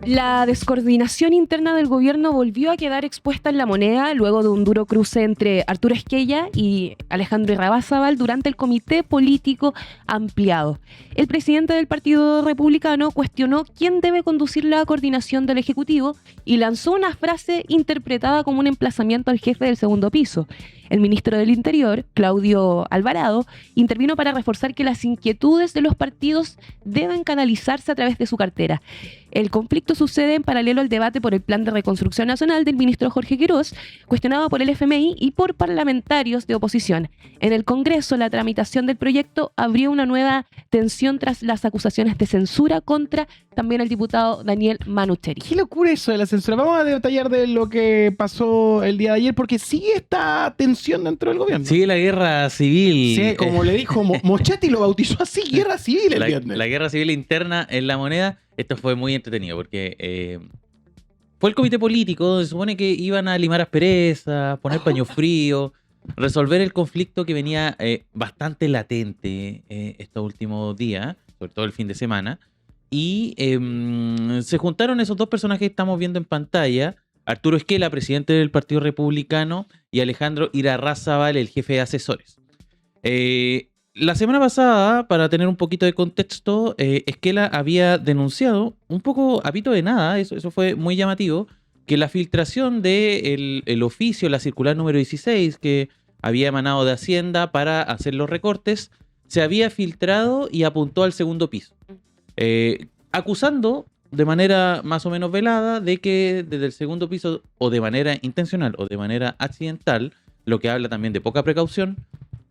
La descoordinación interna del gobierno volvió a quedar expuesta en La Moneda luego de un duro cruce entre Arturo Esquella y Alejandro Irarrázaval durante el comité político ampliado. El presidente del Partido Republicano cuestionó quién debe conducir la coordinación del Ejecutivo y lanzó una frase interpretada como un emplazamiento al jefe del segundo piso. El ministro del Interior, Claudio Alvarado, intervino para reforzar que las inquietudes de los partidos deben canalizarse a través de su cartera. El conflicto sucede en paralelo al debate por el Plan de Reconstrucción Nacional del ministro Jorge Quirós, cuestionado por el FMI y por parlamentarios de oposición. En el Congreso, la tramitación del proyecto abrió una nueva tensión tras las acusaciones de censura contra también el diputado Daniel Manucheri. Qué locura eso de la censura. Vamos a detallar de lo que pasó el día de ayer, porque sigue esta tensión dentro del gobierno. Sigue la guerra civil. Sí, como le dijo Moschetti, lo bautizó así, guerra civil el viernes. La guerra civil interna en La Moneda. Esto fue muy entretenido porque fue el comité político. Se supone que iban a limar asperezas, poner paño frío, resolver el conflicto que venía bastante latente estos últimos días, sobre todo el fin de semana. Y se juntaron esos dos personajes que estamos viendo en pantalla: Arturo Esquella, presidente del Partido Republicano, y Alejandro Irarrázaval, el jefe de asesores. La semana pasada, para tener un poquito de contexto, Esquella había denunciado, un poco a pito de nada, eso fue muy llamativo, que la filtración del el oficio, la circular número 16, que había emanado de Hacienda para hacer los recortes, se había filtrado y apuntó al segundo piso. Acusando de manera más o menos velada de que desde el segundo piso, o de manera intencional o de manera accidental, lo que habla también de poca precaución,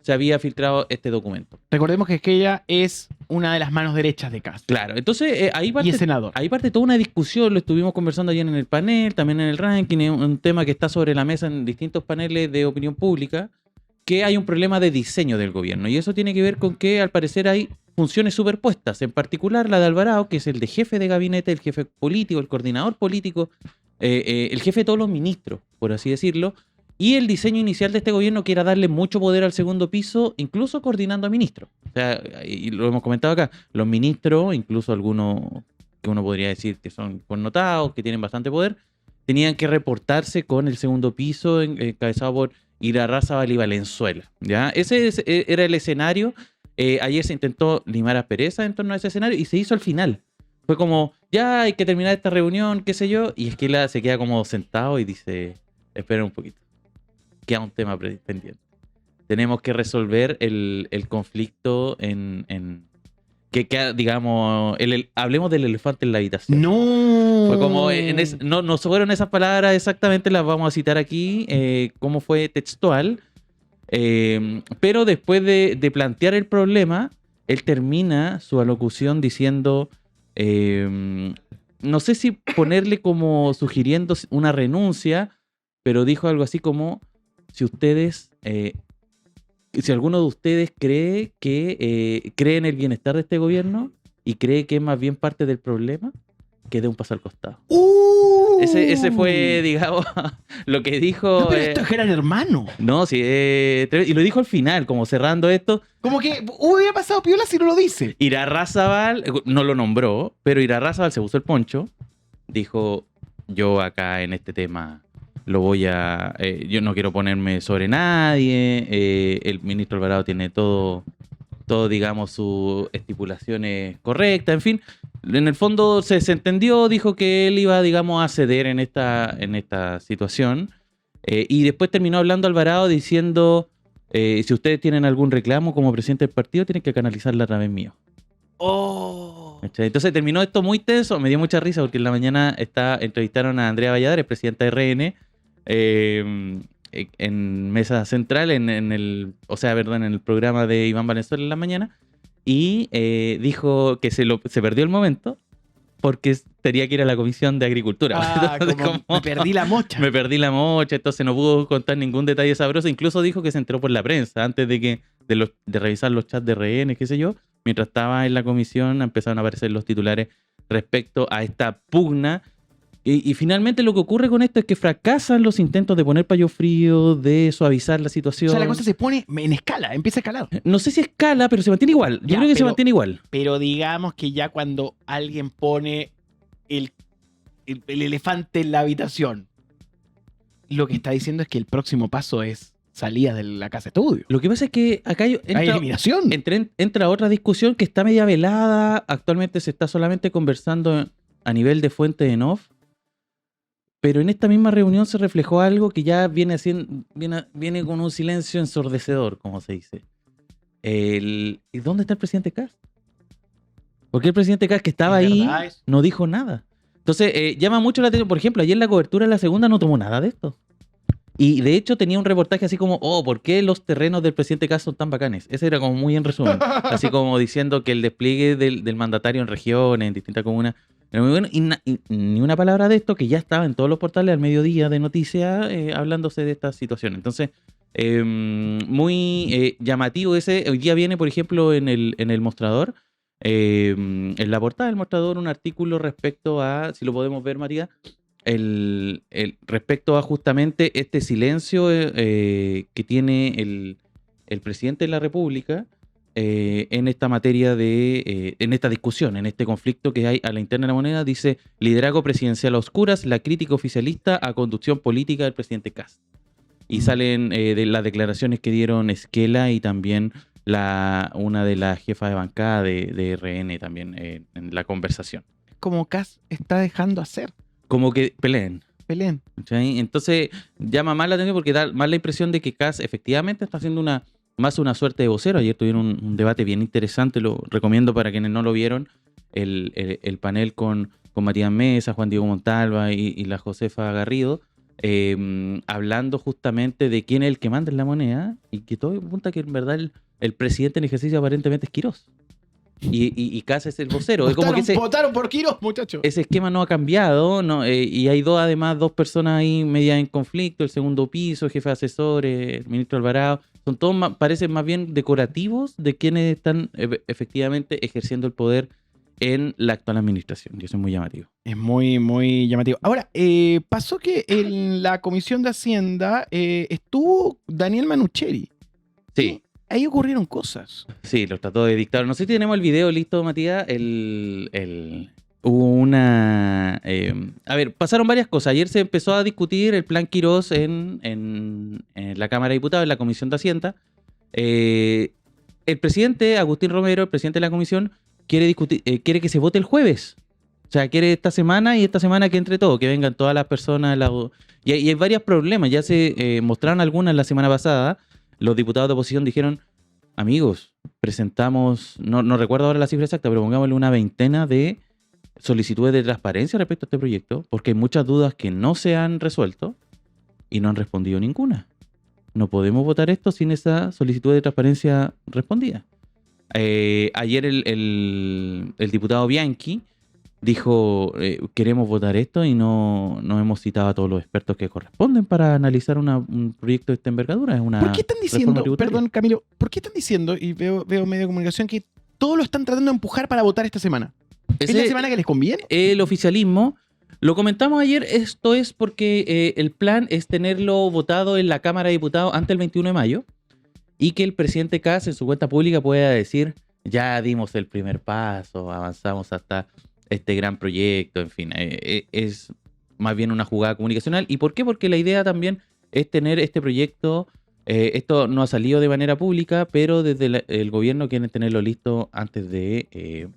se había filtrado este documento. Recordemos que ella es una de las manos derechas de Kast. Claro, entonces ahí parte, y es senador. Ahí parte toda una discusión, lo estuvimos conversando ayer en el panel, también en el ranking, es un tema que está sobre la mesa en distintos paneles de opinión pública, que hay un problema de diseño del gobierno, y eso tiene que ver con que al parecer hay funciones superpuestas, en particular la de Alvarado, que es el de jefe de gabinete, el jefe político, el coordinador político, el jefe de todos los ministros, por así decirlo, y el diseño inicial de este gobierno que era darle mucho poder al segundo piso, incluso coordinando a ministros. O sea, y lo hemos comentado acá, los ministros, incluso algunos que uno podría decir que son connotados, que tienen bastante poder, tenían que reportarse con el segundo piso encabezado por Irarrázaval y Valenzuela, ¿ya? Ese era el escenario. Ayer se intentó limar asperezas en torno a ese escenario y se hizo al final. Fue como, ya hay que terminar esta reunión, qué sé yo, y Esquella se queda como sentado y dice, espera un poquito, queda un tema pendiente. Tenemos que resolver el conflicto que digamos, hablemos del elefante en la habitación. No. Fue como, no fueron esas palabras exactamente, las vamos a citar aquí, cómo fue textual. Pero después de plantear el problema, él termina su alocución diciendo, no sé si ponerle como sugiriendo una renuncia, pero dijo algo así como, si alguno de ustedes cree en el bienestar de este gobierno y cree que es más bien parte del problema, que dé un paso al costado. Ese fue, digamos, lo que dijo. No, pero estos eran hermanos. No, sí, y lo dijo al final, como cerrando esto. Como que hubiera pasado piola si no lo dice. Irarrázaval no lo nombró, pero Irarrázaval se puso el poncho, dijo, yo acá en este tema lo voy a... yo no quiero ponerme sobre nadie, el ministro Alvarado tiene todo, digamos, sus estipulaciones correctas, en fin. En el fondo se entendió, dijo que él iba, digamos, a ceder en esta situación. Y después terminó hablando Alvarado diciendo, si ustedes tienen algún reclamo como presidente del partido, tienen que canalizarla a través mío. Entonces terminó esto muy tenso, me dio mucha risa porque en la mañana entrevistaron a Andrea Valladares, presidenta de RN, en Mesa Central, en el programa de Iván Valenzuela en la mañana, y dijo que se perdió el momento porque tenía que ir a la Comisión de Agricultura. Como me perdí la mocha. Me perdí la mocha, entonces no pudo contar ningún detalle sabroso. Incluso dijo que se enteró por la prensa, antes de revisar los chats de RN, qué sé yo. Mientras estaba en la comisión empezaron a aparecer los titulares respecto a esta pugna. Y finalmente lo que ocurre con esto es que fracasan los intentos de poner paño frío, de suavizar la situación. O sea, la cosa se pone en escala, empieza a escalar. No sé si escala, pero se mantiene igual. Yo creo que se mantiene igual. Pero digamos que ya cuando alguien pone el el elefante en la habitación. Lo que está diciendo es que el próximo paso es salida de la casa de estudio. Lo que pasa es que acá Hay eliminación. entra otra discusión que está media velada. Actualmente se está solamente conversando a nivel de fuente en off. Pero en esta misma reunión se reflejó algo que ya viene con un silencio ensordecedor, como se dice. ¿Y dónde está el presidente Kast? Porque el presidente Kast que estaba ahí no dijo nada. Entonces, llama mucho la atención. Por ejemplo, ayer en la cobertura de la segunda no tomó nada de esto. Y de hecho tenía un reportaje así como, ¿por qué los terrenos del presidente Kast son tan bacanes? Ese era como muy en resumen. Así como diciendo que el despliegue del mandatario en regiones, en distintas comunas, era muy bueno. Y ni una palabra de esto, que ya estaba en todos los portales al mediodía de noticias hablándose de esta situación. Entonces, muy llamativo ese. Hoy día viene, por ejemplo, en el mostrador, en la portada del mostrador, un artículo respecto a, si lo podemos ver, María, respecto a justamente este silencio que tiene el presidente de la República en esta materia en esta discusión, en este conflicto que hay a la interna de la moneda. Dice: liderazgo presidencial a oscuras, la crítica oficialista a conducción política del presidente Kast. Y salen de las declaraciones que dieron Esquela y también una de las jefas de bancada de RN también en la conversación. Como Kast está dejando hacer. Como que peleen. ¿Sí? Entonces llama más la atención porque da más la impresión de que Kast efectivamente está haciendo más una suerte de vocero. Ayer tuvieron un debate bien interesante, lo recomiendo para quienes no lo vieron, el panel con Matías Mesa, Juan Diego Montalva y la Josefa Garrido, hablando justamente de quién es el que manda en la moneda, y que todo apunta que en verdad el presidente en ejercicio aparentemente es Quirós. Y Kast es el vocero. Votaron por Quirós, muchachos. Ese esquema no ha cambiado, ¿no? Y hay dos personas ahí media en conflicto, el segundo piso, jefe de asesores, el ministro Alvarado. Son todos, parecen más bien decorativos de quienes están efectivamente ejerciendo el poder en la actual administración. Y eso es muy llamativo. Es muy, muy llamativo. Ahora, pasó que en la Comisión de Hacienda estuvo Daniel Manucheri. Sí. Ahí ocurrieron cosas. Sí, los trató de dictar. No sé si tenemos el video listo, Matías. Hubo una... a ver, pasaron varias cosas. Ayer se empezó a discutir el plan Quirós en la Cámara de Diputados, en la Comisión de Hacienda. El presidente, Agustín Romero, el presidente de la comisión, quiere que se vote el jueves. O sea, quiere esta semana y esta semana que entre todo, que vengan todas las personas. Y hay varios problemas. Ya se mostraron algunas la semana pasada. Los diputados de oposición dijeron: amigos, presentamos, no recuerdo ahora la cifra exacta, pero pongámosle una veintena de solicitudes de transparencia respecto a este proyecto, porque hay muchas dudas que no se han resuelto y no han respondido ninguna. No podemos votar esto sin esa solicitud de transparencia respondida. Ayer el diputado Bianchi dijo: queremos votar esto y no hemos citado a todos los expertos que corresponden para analizar un proyecto de esta envergadura. Es una ¿Por qué están diciendo, perdón Camilo, por qué están diciendo, y veo medio de comunicación, que todo lo están tratando de empujar para votar esta semana? ¿Es la semana que les conviene? El oficialismo, lo comentamos ayer, esto es porque el plan es tenerlo votado en la Cámara de Diputados antes del 21 de mayo y que el presidente Kast en su cuenta pública pueda decir: ya dimos el primer paso, avanzamos hasta este gran proyecto, en fin, es más bien una jugada comunicacional. ¿Y por qué? Porque la idea también es tener este proyecto, esto no ha salido de manera pública, pero desde el gobierno quieren tenerlo listo antes de,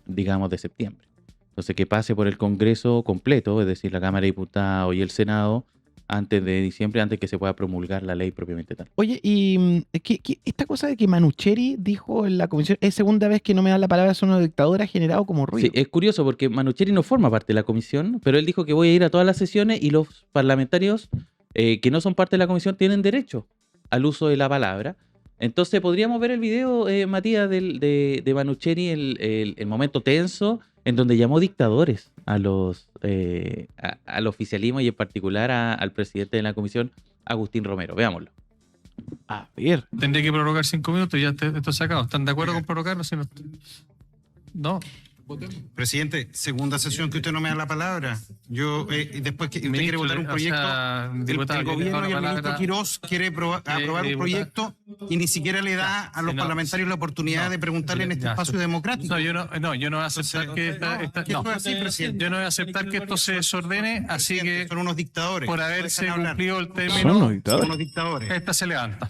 digamos, de septiembre. Entonces, que pase por el Congreso completo, es decir, la Cámara de Diputados y el Senado, antes de diciembre, antes que se pueda promulgar la ley propiamente tal. Oye, y esta cosa de que Manucheri dijo en la comisión, es segunda vez que no me dan la palabra, son una dictadura, ha generado como ruido. Sí, es curioso porque Manucheri no forma parte de la comisión, pero él dijo que voy a ir a todas las sesiones y los parlamentarios que no son parte de la comisión tienen derecho al uso de la palabra. Entonces, podríamos ver el video, Matías, de Manucheri, el momento tenso en donde llamó dictadores al oficialismo y en particular al presidente de la comisión, Agustín Romero. Veámoslo. A ver. Tendría que prorrogar 5 minutos y ya esto sacado. ¿Están de acuerdo con prorrogarlo? Si no. Presidente, segunda sesión que usted no me da la palabra. Yo, después que usted quiere votar un proyecto, diputado, el gobierno y el ministro Quirós quiere aprobar un diputado. proyecto y ni siquiera le da a los parlamentarios la oportunidad de preguntarle en este espacio democrático. No, yo no voy a aceptar que Esto es así, presidente. yo no voy a aceptar que esto se desordene, así que Son unos dictadores. por haberse Dejan hablar. cumplido el Son término, unos Son dictadores. unos dictadores. esta se levanta.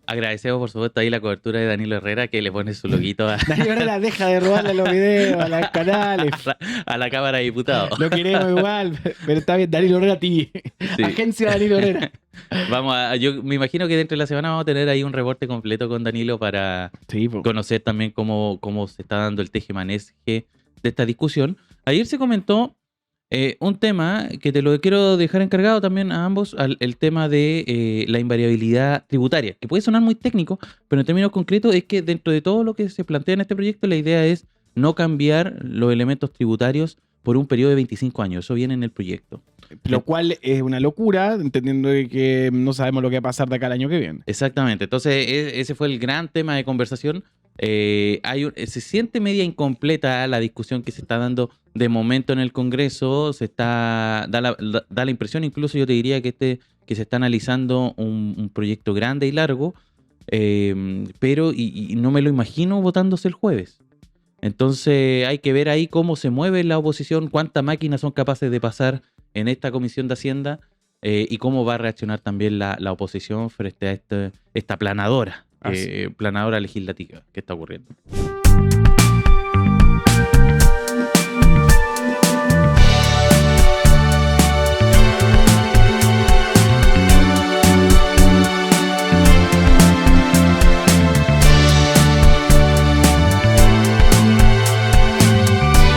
Agradecemos, por supuesto, ahí la cobertura de Danilo Herrera, que le pone su loguito a, Daniel Herrera deja de robarle los videos a los canales. a la Cámara de Diputados. Lo queremos igual, pero está bien. Danilo Herrera TV. Sí. Agencia Danilo Herrera. Yo me imagino que dentro de la semana vamos a tener ahí un reporte completo con Danilo para Sí, po. conocer también cómo se está dando el tejemaneje de esta discusión. Ayer se comentó un tema que te lo quiero dejar encargado también a ambos, el tema de la invariabilidad tributaria, que puede sonar muy técnico, pero en términos concretos es que dentro de todo lo que se plantea en este proyecto, la idea es no cambiar los elementos tributarios por un periodo de 25 años. Eso viene en el proyecto. Lo cual es una locura, entendiendo de que no sabemos lo que va a pasar de acá al año que viene. Exactamente. Entonces, ese fue el gran tema de conversación. Se siente media incompleta la discusión que se está dando de momento en el Congreso. Da la impresión, incluso yo te diría que se está analizando un proyecto grande y largo, pero no me lo imagino votándose el jueves. Entonces hay que ver ahí cómo se mueve la oposición, cuántas máquinas son capaces de pasar en esta Comisión de Hacienda y cómo va a reaccionar también la oposición frente a esta planadora legislativa que está ocurriendo.